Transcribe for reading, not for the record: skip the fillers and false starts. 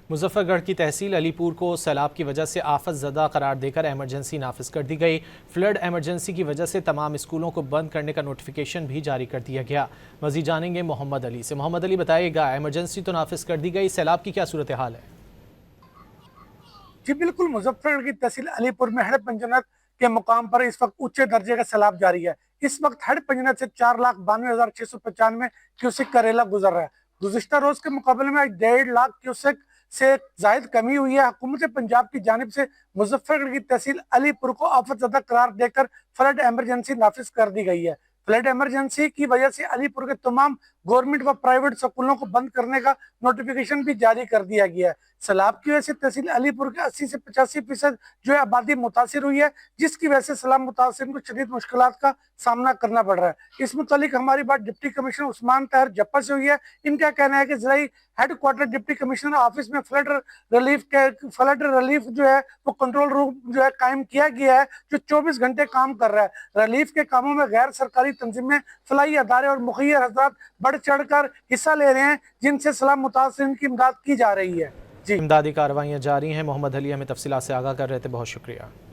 مظفر گڑھ کی تحصیل علی پور کو سیلاب کی وجہ سے آفت زدہ قرار دے کر ایمرجنسی نافذ کر دی گئی۔ فلڈ ایمرجنسی کی وجہ سے تمام اسکولوں کو بند کرنے کا نوٹیفیکیشن بھی جاری کر دیا گیا۔ مزید جانیں گے محمد علی سے۔ محمد علی بتائیے گا، ایمرجنسی تو نافذ کر دی گئی، سیلاب کی کیا صورتحال ہے؟ جی بالکل، مظفر گڑھ کی تحصیل علی پور میں ہڑ پنجنت کے مقام پر اس وقت اونچے درجے کا سیلاب جاری ہے۔ اس وقت ہڑ پنجنت سے 4,92,695 کیوسک کا ریلا گزر رہا ہے۔ گزشتہ روز کے مقابلے میں 1.5 لاکھ کیوسک سے زائد کمی ہوئی ہے۔ حکومت پنجاب کی جانب سے مظفر گڑھ کی تحصیل علی پور کو آفت زدہ قرار دے کر فلڈ ایمرجنسی نافذ کر دی گئی ہے۔ فلڈ ایمرجنسی کی وجہ سے علی پور کے تمام گورنمنٹ و پرائیویٹ سکولوں کو بند کرنے کا نوٹیفیکیشن بھی جاری کر دیا گیا ہے۔ سیلاب کی وجہ سے تحصیل علی پور کے 80 سے 85% جو ہے آبادی متاثر ہوئی ہے، جس کی وجہ سے سیلاب متاثرین کو شدید مشکلات کا سامنا کرنا پڑ رہا ہے۔ اس متعلق ہماری بات ڈپٹی کمشنر عثمان طاہر جپا سے ہوئی ہے۔ ان کا کہنا ہے کہ ضلعی head quarter deputy commissioner office میں فلڈ ریلیف جو ہے وہ کنٹرول روم جو ہے قائم کیا گیا ہے، جو 24 گھنٹے کام کر رہا ہے۔ ریلیف کے کاموں میں غیر سرکاری تنظیمیں، فلاحی ادارے اور مخیر حضرات بڑھ چڑھ کر حصہ لے رہے ہیں، جن سے سیلاب متاثرین کی امداد کی جا رہی ہے۔ امدادی کارروائیاں جاری ہیں۔ محمد علی ہمیں تفصیلات سے آگاہ کر رہے تھے، بہت شکریہ۔